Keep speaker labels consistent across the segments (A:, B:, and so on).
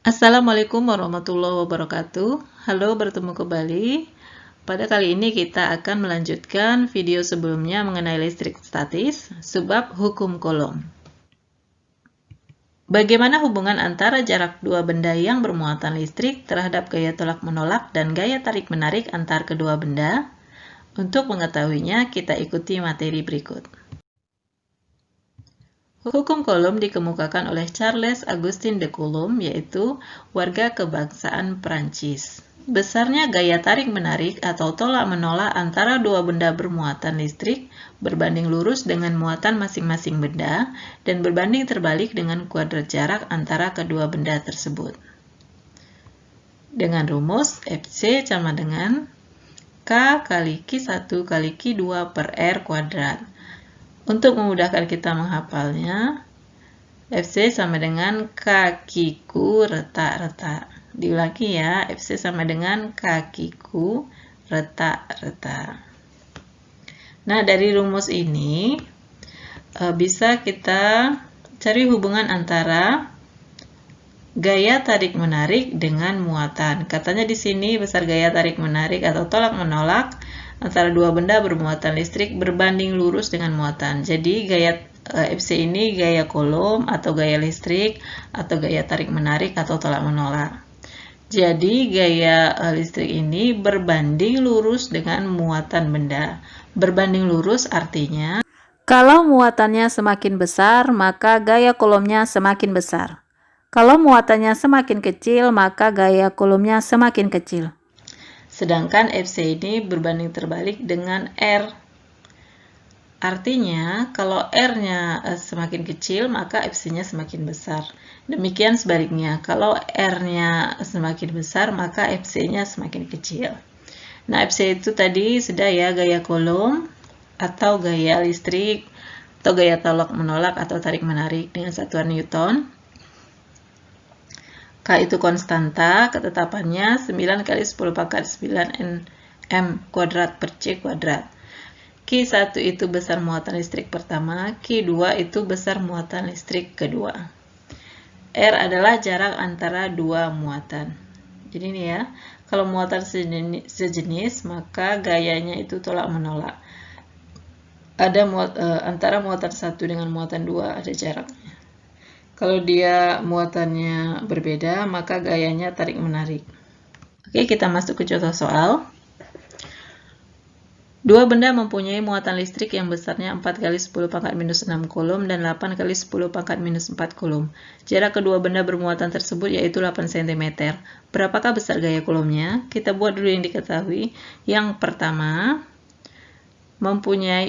A: Assalamualaikum warahmatullahi wabarakatuh. Halo, bertemu kembali. Pada kali ini kita akan melanjutkan video sebelumnya mengenai listrik statis, sebab hukum Coulomb. Bagaimana hubungan antara jarak dua benda yang bermuatan listrik terhadap gaya tolak-menolak dan gaya tarik-menarik antar kedua benda? Untuk mengetahuinya, kita ikuti materi berikut. Hukum Coulomb dikemukakan oleh Charles Augustin de Coulomb, yaitu warga kebangsaan Prancis. Besarnya gaya tarik-menarik atau tolak-menolak antara dua benda bermuatan listrik berbanding lurus dengan muatan masing-masing benda dan berbanding terbalik dengan kuadrat jarak antara kedua benda tersebut. Dengan rumus Fc sama dengan K kali Q1 kali Q2 per R kuadrat. Untuk memudahkan kita menghafalnya, Fc sama dengan kakiku retak-retak. Diulangi ya, Fc sama dengan kakiku retak-retak. Nah, dari rumus ini bisa kita cari hubungan antara gaya tarik-menarik dengan muatan. Katanya di sini besar gaya tarik-menarik atau tolak-menolak antara dua benda bermuatan listrik berbanding lurus dengan muatan. Jadi gaya Fc ini gaya Coulomb atau gaya listrik atau gaya tarik-menarik atau tolak-menolak. Jadi gaya listrik ini berbanding lurus dengan muatan benda. Berbanding lurus artinya kalau muatannya semakin besar, maka gaya Coulombnya semakin besar. Kalau muatannya semakin kecil, maka gaya Coulombnya semakin kecil. Sedangkan Fc ini berbanding terbalik dengan R. Artinya, kalau R-nya semakin kecil, maka Fc-nya semakin besar. Demikian sebaliknya, kalau R-nya semakin besar, maka Fc-nya semakin kecil. Nah, Fc itu tadi sudah ya gaya Coulomb atau gaya listrik atau gaya tolak-menolak atau tarik-menarik dengan satuan Newton. K itu konstanta, ketetapannya 9 kali 10 pangkat 9 m kuadrat per C kuadrat. Q1 itu besar muatan listrik pertama, Q2 itu besar muatan listrik kedua. R adalah jarak antara dua muatan. Jadi ini ya, kalau muatan sejenis maka gayanya itu tolak-menolak. Ada antara muatan satu dengan muatan dua ada jaraknya. Kalau dia muatannya berbeda, maka gayanya tarik-menarik. Oke, kita masuk ke contoh soal. Dua benda mempunyai muatan listrik yang besarnya 4 kali 10 pangkat minus 6 Coulomb dan 8 kali 10 pangkat minus 4 Coulomb. Jarak kedua benda bermuatan tersebut yaitu 8 cm. Berapakah besar gaya Coulombnya? Kita buat dulu yang diketahui. Yang pertama,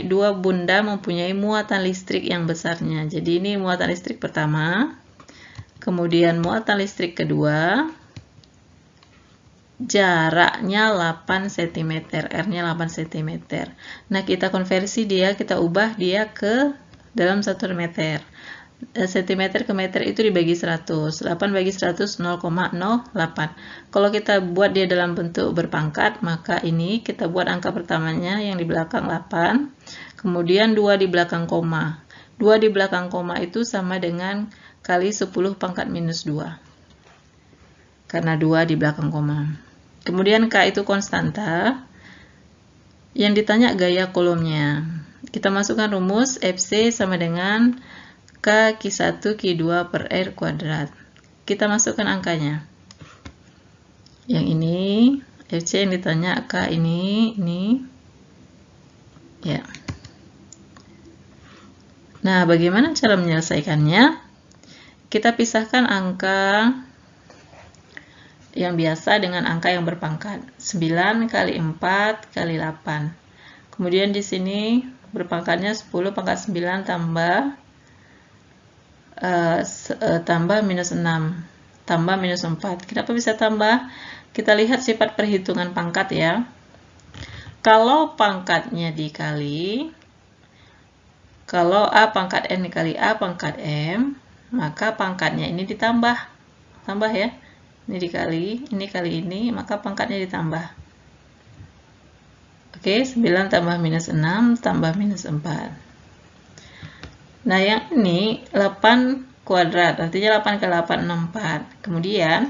A: dua benda mempunyai muatan listrik yang besarnya. Jadi ini muatan listrik pertama, kemudian muatan listrik kedua, jaraknya 8 cm, R-nya 8 cm. Nah, kita konversi dia, kita ubah dia ke dalam 1 meter. Cm ke meter itu dibagi 100. 8 bagi 100, 0,08. Kalau kita buat dia dalam bentuk berpangkat, maka ini kita buat angka pertamanya yang di belakang 8, kemudian 2 di belakang koma. 2 di belakang koma itu sama dengan kali 10 pangkat minus 2. Karena 2 di belakang koma. Kemudian K itu konstanta. Yang ditanya gaya Coulombnya. Kita masukkan rumus Fc sama dengan K Q1 Q2 per R kuadrat. Kita masukkan angkanya. Yang ini, Fc yang ditanya K ini. Ya. Nah, bagaimana cara menyelesaikannya? Kita pisahkan angka yang biasa dengan angka yang berpangkat. 9 kali 4 kali 8. Kemudian di sini berpangkatnya 10 pangkat 9 tambah minus 6 tambah minus 4. Kenapa bisa tambah? Kita lihat sifat perhitungan pangkat ya. Kalau pangkatnya dikali, kalau A pangkat N dikali A pangkat M, maka pangkatnya ini ditambah. Tambah ya. Ini dikali, ini kali ini, maka pangkatnya ditambah. Oke, 9 tambah minus 6 tambah minus 4. Nah, yang ini 8 kuadrat, artinya 8 kali 8, 64. Kemudian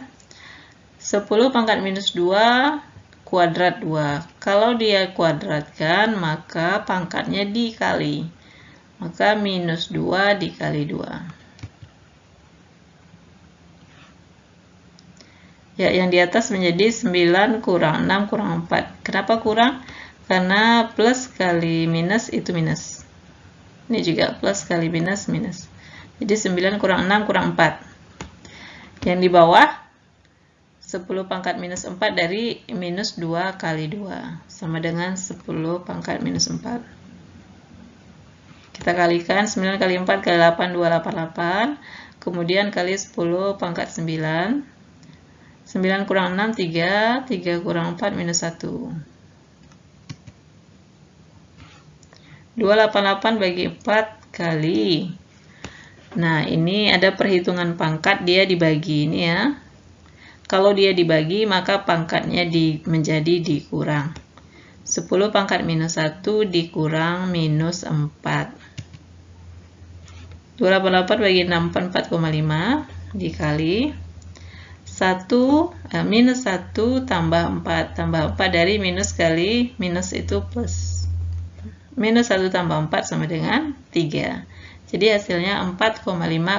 A: 10 pangkat minus 2 kuadrat 2. Kalau dia kuadratkan, maka pangkatnya dikali. Maka minus 2 dikali 2. Ya, yang di atas menjadi 9 kurang 6 kurang 4. Kenapa kurang? Karena plus kali minus itu minus. Ini juga plus kali minus, minus. Jadi 9 kurang 6 kurang 4. Yang di bawah, 10 pangkat minus 4 dari minus 2 kali 2. Sama dengan 10 pangkat minus 4. Kita kalikan 9 kali 4 kali 8, 288. Kemudian kali 10 pangkat 9. 9 kurang 6, 3. 3 kurang 4, minus 1. 288 bagi 4 kali. Nah, ini ada perhitungan pangkat, dia dibagi ini ya. Kalau dia dibagi, maka pangkatnya menjadi dikurang. 10 pangkat minus 1 dikurang minus 4. 288 bagi 6, 4,5 dikali 1 minus 1 tambah 4. Tambah 4 dari minus kali minus itu plus. Minus 1 tambah 4 sama dengan 3. Jadi hasilnya 4,5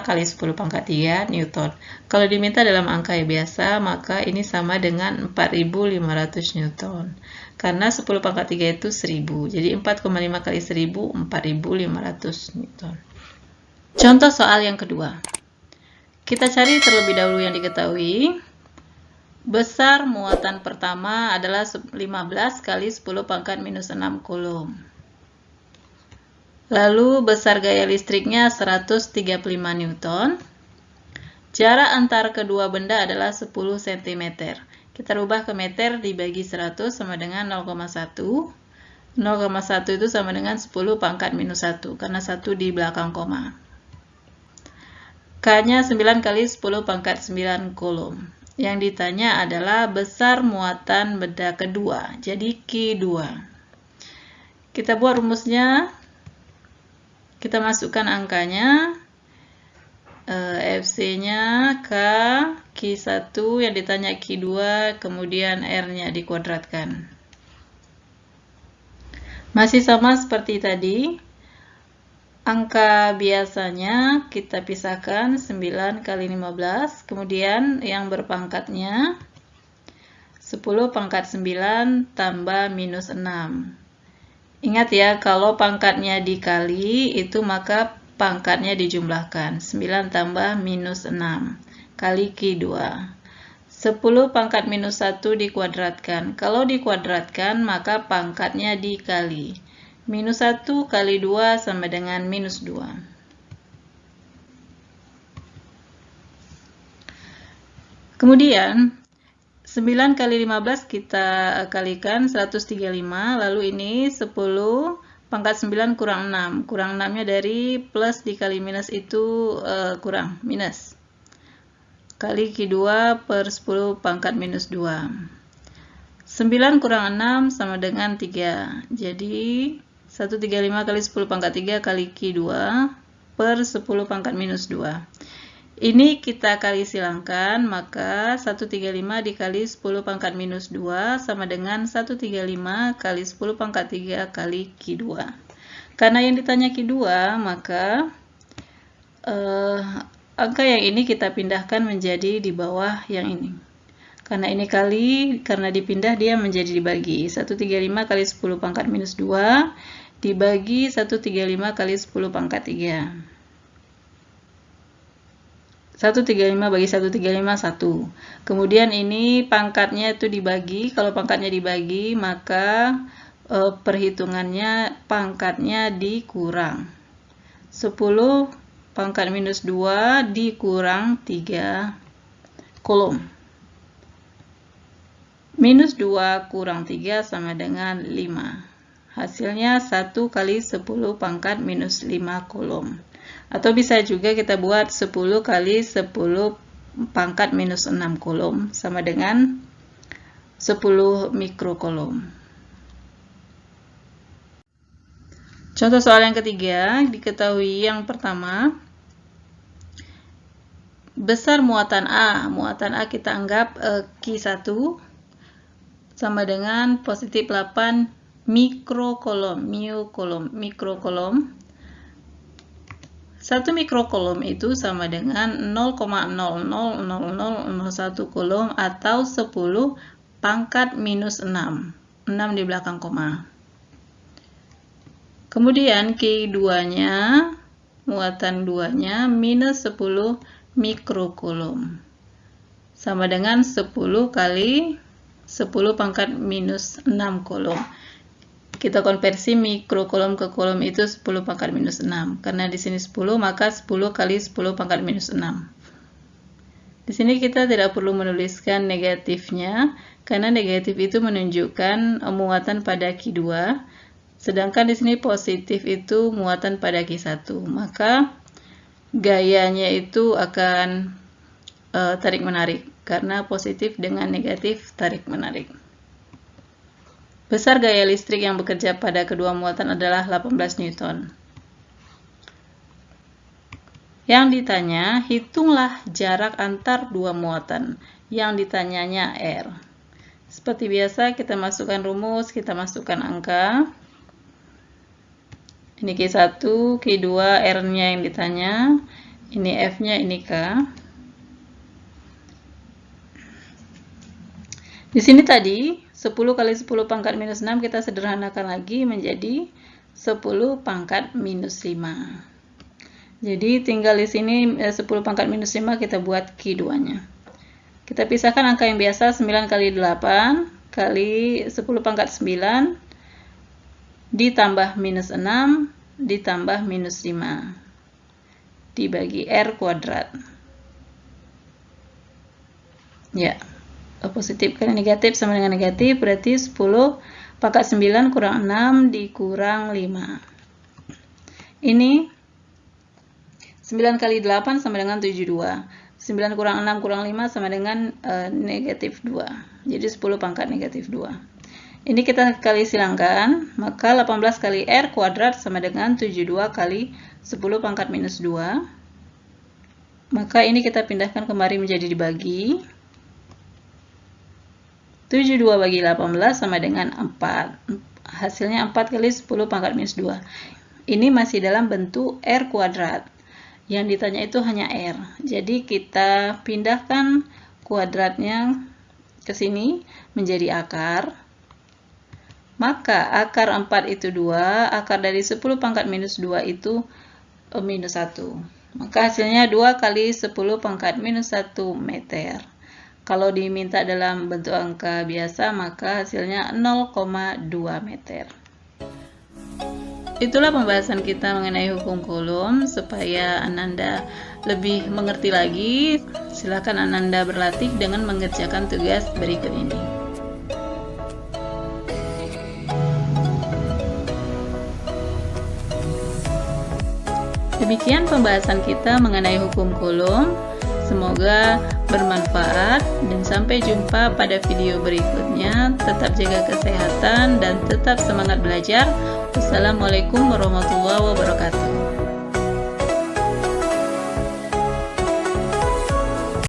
A: kali 10 pangkat 3 Newton. Kalau diminta dalam angka yang biasa, maka ini sama dengan 4.500 Newton. Karena 10 pangkat 3 itu 1000. Jadi 4,5 kali 1000, 4.500 Newton. Contoh soal yang kedua. Kita cari terlebih dahulu yang diketahui. Besar muatan pertama adalah 15 kali 10 pangkat minus 6 Coulomb. Lalu besar gaya listriknya 135 Newton. Jarak antar kedua benda adalah 10 cm. Kita rubah ke meter dibagi 100 sama dengan 0,1. 0,1 itu sama dengan 10 pangkat minus 1, karena 1 di belakang koma. K-nya 9 kali 10 pangkat 9 Coulomb. Yang ditanya adalah besar muatan benda kedua, jadi Q2. Kita buat rumusnya, kita masukkan angkanya, FC-nya K, Q1 yang ditanya Q2, kemudian R-nya dikuadratkan. Masih sama seperti tadi. Angka biasanya kita pisahkan 9 kali 15, kemudian yang berpangkatnya 10 pangkat 9 tambah minus 6. Ingat ya, kalau pangkatnya dikali, itu maka pangkatnya dijumlahkan. 9 tambah minus 6 kali Q2. 10 pangkat minus 1 dikuadratkan. Kalau dikuadratkan, maka pangkatnya dikali. Minus 1 kali 2 sama dengan minus 2. Kemudian, 9 kali 15 kita kalikan 135. Lalu ini 10 pangkat 9 kurang 6. Kurang 6-nya dari plus dikali minus itu kurang, minus. Kali Q2 per 10 pangkat minus 2. 9 kurang 6 sama dengan 3. Jadi 135 kali 10 pangkat 3 kali Q2 per 10 pangkat minus 2. Ini kita kali silangkan, maka 135 dikali 10 pangkat minus 2 sama dengan 135 kali 10 pangkat 3 kali Q2. Karena yang ditanya Q2, maka angka yang ini kita pindahkan menjadi di bawah yang ini. Karena ini kali, karena dipindah dia menjadi dibagi. 135 kali 10 pangkat minus 2 dibagi 135 kali 10 pangkat 3. 135 bagi 135, 1. Kemudian ini pangkatnya itu dibagi. Kalau pangkatnya dibagi, maka perhitungannya pangkatnya dikurang. 10 pangkat minus 2 dikurang 3 Coulomb. Minus 2 kurang 3 sama dengan 5. Hasilnya 1 kali 10 pangkat minus 5 Coulomb. Atau bisa juga kita buat 10 kali 10 pangkat minus 6 Coulomb sama dengan 10 mikrocoulomb. Contoh soal yang ketiga, diketahui yang pertama, besar muatan A. Muatan A kita anggap Q1 sama dengan positif 8 mikrokolom. 1 mikrokolom itu sama dengan 0,000001 kolom atau 10 pangkat minus 6. 6 di belakang koma. Kemudian Q2-nya, muatan 2-nya minus 10 mikrokolom. Sama dengan 10 kali 10 pangkat minus 6 kolom. Kita konversi mikrokolom ke kolom itu 10 pangkat minus 6. Karena di sini 10, maka 10 kali 10 pangkat minus 6. Di sini kita tidak perlu menuliskan negatifnya, karena negatif itu menunjukkan muatan pada Q2. Sedangkan di sini positif itu muatan pada Q1. Maka gayanya itu akan tarik-menarik. Karena positif dengan negatif tarik-menarik. Besar gaya listrik yang bekerja pada kedua muatan adalah 18 Newton. Yang ditanya, hitunglah jarak antar dua muatan. Yang ditanyanya R. Seperti biasa, kita masukkan rumus, kita masukkan angka. Ini Q1, Q2, R-nya yang ditanya. Ini F-nya, ini K. Di sini tadi 10 kali 10 pangkat minus 6 kita sederhanakan lagi menjadi 10 pangkat minus 5. Jadi tinggal di sini 10 pangkat minus 5 kita buat Q2-nya. Kita pisahkan angka yang biasa 9 kali 8 kali 10 pangkat 9 ditambah minus 6 ditambah minus 5 dibagi R kuadrat. Ya. Positif kali negatif sama dengan negatif, berarti 10 pangkat 9 kurang 6 dikurang 5. Ini 9 kali 8 sama dengan 72. 9 kurang 6 kurang 5 sama dengan negatif 2. Jadi 10 pangkat negatif 2. Ini kita kali silangkan, maka 18 kali R kuadrat sama dengan 72 kali 10 pangkat minus 2. Maka ini kita pindahkan kemari menjadi dibagi. 72 bagi 18 sama dengan 4. Hasilnya 4 kali 10 pangkat minus 2. Ini masih dalam bentuk R kuadrat. Yang ditanya itu hanya R. Jadi kita pindahkan kuadratnya ke sini menjadi akar. Maka akar 4 itu 2. Akar dari 10 pangkat minus 2 itu minus 1. Maka hasilnya 2 kali 10 pangkat minus 1 meter. Kalau diminta dalam bentuk angka biasa, maka hasilnya 0,2 meter. Itulah pembahasan kita mengenai hukum Coulomb. Supaya Ananda lebih mengerti lagi, silakan Ananda berlatih dengan mengerjakan tugas berikut ini. Demikian pembahasan kita mengenai hukum Coulomb. Semoga bermanfaat dan sampai jumpa pada video berikutnya. Tetap jaga kesehatan dan tetap semangat belajar. Wassalamualaikum warahmatullahi wabarakatuh.